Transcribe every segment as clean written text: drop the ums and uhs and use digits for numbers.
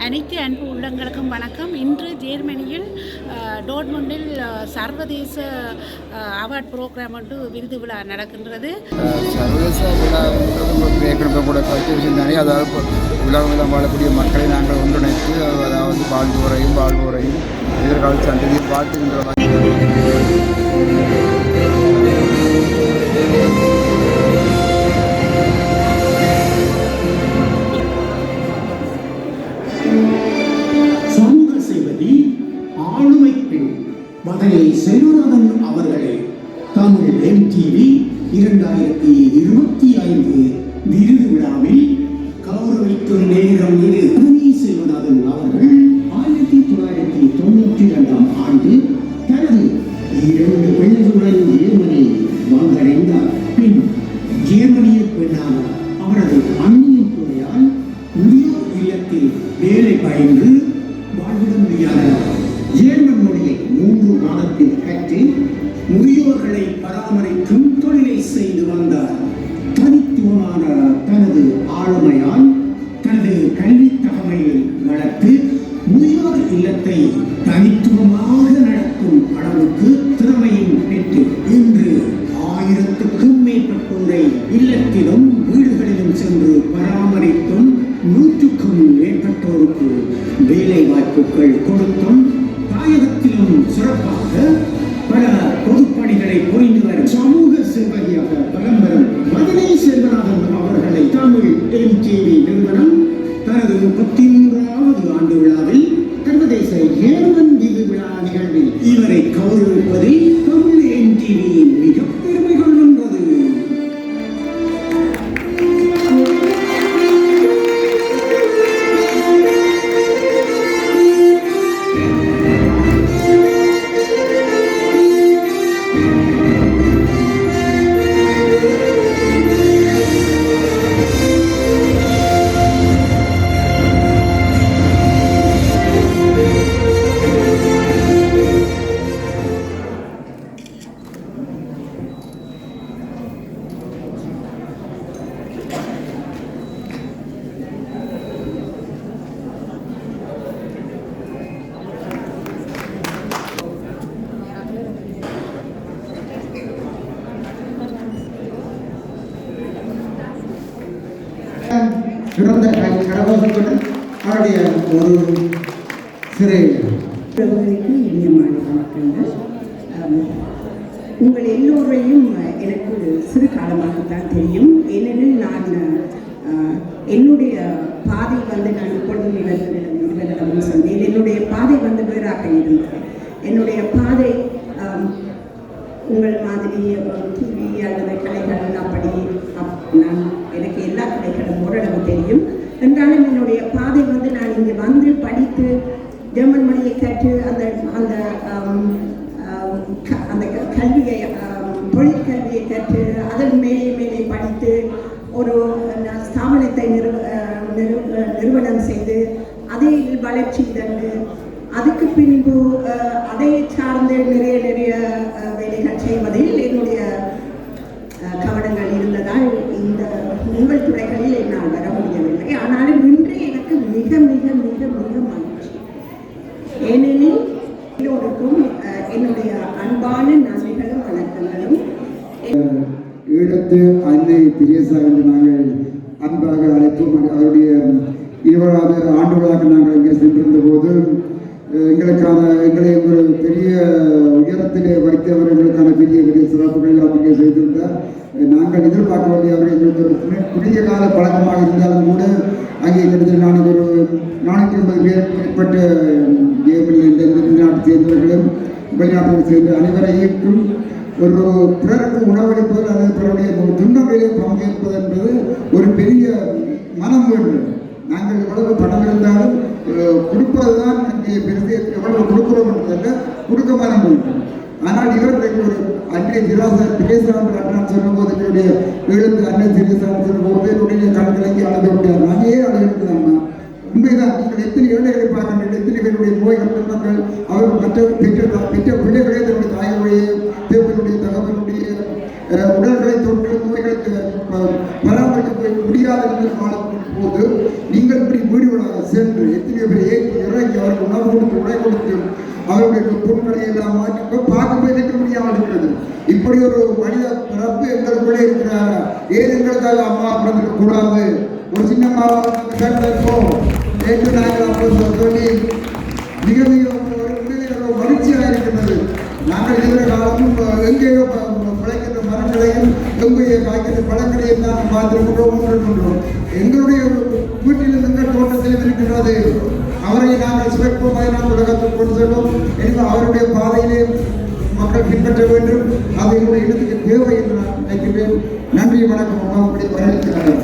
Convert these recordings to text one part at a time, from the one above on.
அனைத்து அன்பு உள்ளங்களுக்கும் வணக்கம். இன்று ஜெர்மனியில் டோர்ட்முண்டில் சர்வதேச அவார்ட் ப்ரோக்ராம் வந்து விருது விழா நடக்கின்றது. சர்வதேச விழா ஏற்கனவே கூட கல்ச்சர் விஷயம் தானே. அதாவது உலகம் வாழக்கூடிய மக்களை நாங்கள் ஒன்றிணைத்து, அதாவது வாழ்வோரையும் எதிர்கால சந்ததியை வாழ்த்துகின்ற சமூக சேவதி ஆளுமை பெண் மகனை செல்வநாதன் அவர்களை தமிழ் MTV 2025 விருது விழாவில் கௌரவிக்கும் நேரம் இது. செல்வநாதன் அவர்கள் 1992ஆம் ஆண்டு தனது 2 பிள்ளைகளுடன் ஜெர்மனி வந்தடைந்தார். பின் ஜெர்மனிய பெண்ணான அவரது அண்ணியின் துணையால் முதியோர் இல்லத்தில் வேலை பயின்று வாழ்விட முடியாத ஜேர்மன் மொழியை 3 மாதத்தில் கற்று முதியோர்களை பராமரிக்கும் தொழிலை செய்து வந்தார். தனித்துவமான தனது ஆளுமையால் தனது கல்வி தகமையை வளர்த்து முதியோர் இல்லத்தை தனித்துவமாக நடத்தும் அளவுக்கு திறமையும் பெற்று இன்று 1000க்கும் மேற்பட்டோரை இல்லத்திலும் வீடுகளிலும் சென்று பராமரித்தும் 100க்கும் மேற்பட்டோருக்கு வேலை வாய்ப்புகள் கொடுத்தும் தாயகத்திலும் சிறப்பாக பல பொதுப்பணிகளை புரிந்து வரும் சமூக சேவகியாக பலம் பெறும் மதுரை செல்வநாதன் அவர்களை தமிழ் MTV நிறுவனம் தனது 33வது ஆண்டு விழாவில் சர்வதேச ஜேர்மன் விருது விழா நிகழ்வில் இவரை கௌரவிப்பதில் தமிழ் MTV மிக பெருமை கொள்கின்றது. சிறந்த கடவுளுடன் அவருடைய ஒரு சிறை இனியமான வணக்கங்கள். உங்கள் எல்லோரையும் எனக்கு சிறு காலமாகத்தான் தெரியும். ஏனெனில் நான் என்னுடைய பாதை நான் இப்பொழுதும் இவர்களிடம் சொன்னேன். என்னுடைய பாதை வேறாக இருந்தது. என்னுடைய பாதை உங்கள் மாதிரி டிவி அல்லது கலைகள் அப்படி எனக்கு எல்லா கலைகளும் ஓரளவு தெரியும். என்றாலும் என்னுடைய பாதை நான் இங்கே வந்து படித்து ஜெர்மன் மொழியை கற்று அந்த அந்த அந்த கல்வியை தொழிற்கல்வியை கற்று அதன் மேலே படித்து ஒரு ஸ்தாபனத்தை நிறுவனம் செய்து அதை வளர்ச்சி தந்து அதுக்கு பின்பு அதை சார்ந்து நிறைய வேலைகள் செய்வதில் என்னுடைய கவனங்கள் இருந்ததால் இந்த உங்கள் துறைகளில் என்னால் வர முடியவில்லை. ஆனாலும் இன்று எனக்கு மிக மிக மிக மிக மகிழ்ச்சி. ஏனெனில் எல்லோருக்கும் என்னுடைய அன்பான நன்றிகளும் வணக்கங்களும். ஈழத்து அன்னை தெரேசா என்று நாங்கள் அன்பாக அழைப்போம். அவருடைய 20வது ஆண்டு விழாக்கு நாங்கள் இங்கே சென்றிருந்த போது எங்களை ஒரு பெரிய உயரத்திலே வைத்தவர்களுக்கான பெரிய சிறப்புகள் அவங்க செய்திருந்தார். நாங்கள் எதிர்பார்க்கவில்லை. அவர் எங்களுக்கு ஒரு குறுகிய கால பழக்கமாக இருந்தாலும் கூட அங்கே கிட்டத்தட்ட 450 பேர் மேற்பட்ட ஜேர்மனியில் வெளிநாட்டை சேர்ந்தவர்களும் வெளிநாட்டில் சேர்ந்த அனைவரையும் ஒரு பிறருக்கு உணவளிப்பது அல்லது பிறருடைய துன்பங்களிலே பங்கேற்பது என்பது ஒரு பெரிய மனம் வேண்டும். நாங்கள் எவ்வளவு பணம் இருந்தாலும் கொடுப்பதுதான் இங்கே பெருசு. எவ்வளவு கொடுக்கிறோம் என்றதல்ல, கொடுக்க மனம் வேண்டும். ஆனால் இவர்கள் ஒரு அன்னை திரேசா நான் சொன்னபோது என்னுடைய எழுத்து அன்னை திரேசா சொன்னபோது என்னுடைய கண்களை அழக முடியாது. நானே அழகிருந்தாங்க. உண்மைதான். நீங்கள் எத்தனை ஏழைகளை பார்க்கின்றீர்கள், எத்தனை பேருடைய நோய்கள் துன்பங்கள், அவர் மற்ற பெற்ற பிள்ளைகளே தன்னுடைய தாயுடைய தேவனுடைய தகவனுடைய உடல்களை தொற்று நோய்களுக்கு பராமரிக்க முடியாது என்று காலத்தின் போது நீங்கள் இப்படி வீடுகளாக சென்று எத்தனையோ பேர் ஏற்றி இறங்கி அவருக்கு உணவு கொடுத்து உடை கொடுத்து அவருடைய பொருட்களை எல்லாம் மாற்றி பார்க்க நிற்க முடியாமல் இருக்கிறது. இப்படி ஒரு மனித பிறப்பு எங்களுக்குள்ளே இருக்கிறாரா? ஏன் எங்களுக்காக அம்மா பிறந்திருக்க கூடாது? ஒரு சின்ன மாவட்டம் இருப்போம் நேற்று நாங்கள் அப்போ சொல்லி மிக மிக ஒரு மகிழ்ச்சியாக இருக்கின்றது. நாங்கள் இருக்கிற காலமும் எங்கேயோ பிழைக்கின்ற மரங்களையும் எங்கேயோ காய்க்கின்ற பழங்களையும் தான் பார்த்திருக்கின்றோம். எங்களுடைய வீட்டில் இருந்த தோட்டத்திலும் இருக்கின்றது. அவரை நாங்கள் சிவப்போமாய் நாம் உலகத்தில் கொண்டு செல்வோம். எனவே அவருடைய பாதையிலே மக்கள் பின்பற்ற வேண்டும். அது எங்களுடைய இடத்துக்கு தேவை என்று நான் நினைக்கிறேன். நன்றி, வணக்கம். அப்படி வரவேற்கிறார்கள்.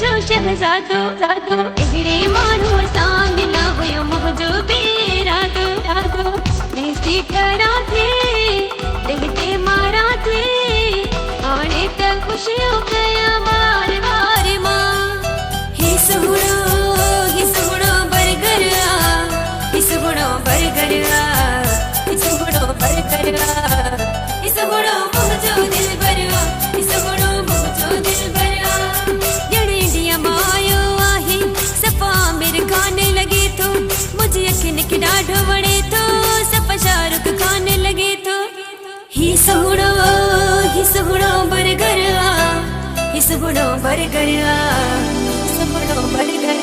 जो शहजादो जादो इगड़े मानो सामने ना हुयो मुझो बेरा दो जादो ऐसी करा थे देखते मारा थे आने तक खुशियों गया बार बार माँ ही सुगुड़ो बरगर ही सुगुड़ो बरगर ही सुगुड़ो बरगर ही सुगुड़ो मुझो दिल बरवा ही सुगुड़ो मुझो दिल बरवा मुझे यकीन की डाढ़ो बड़े तो सपा शाहरुख खाने लगे तो ही सुगुड़ो बरगर ही सुगुड़ो बरगर सुगुड़ो बरगर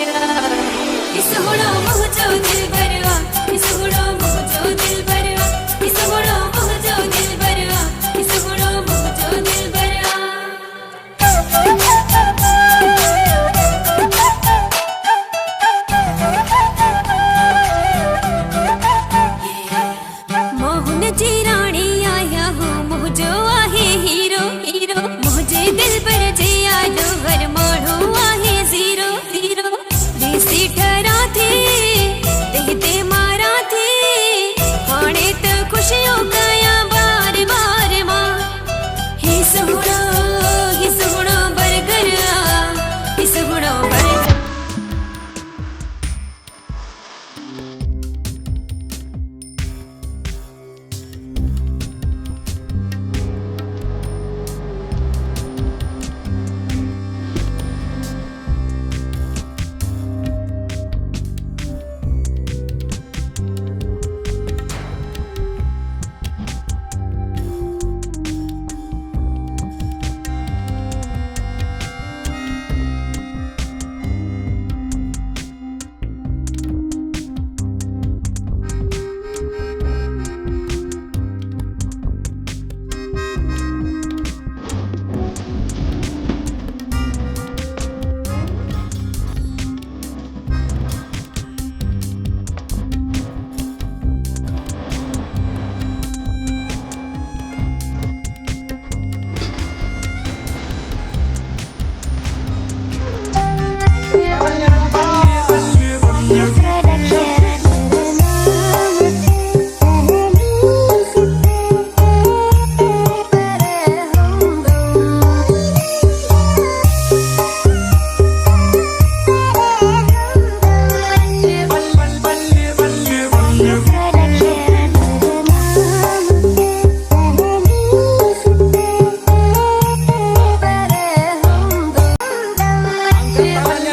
ही सुगुड़ो मुझो दिल बरवा ही सुगुड़ो मुझो दिल बरवा ही सुगुड़ो मुझो दिल बरवा ही सुगुड़ो मुझो दिल बरवा दिल भर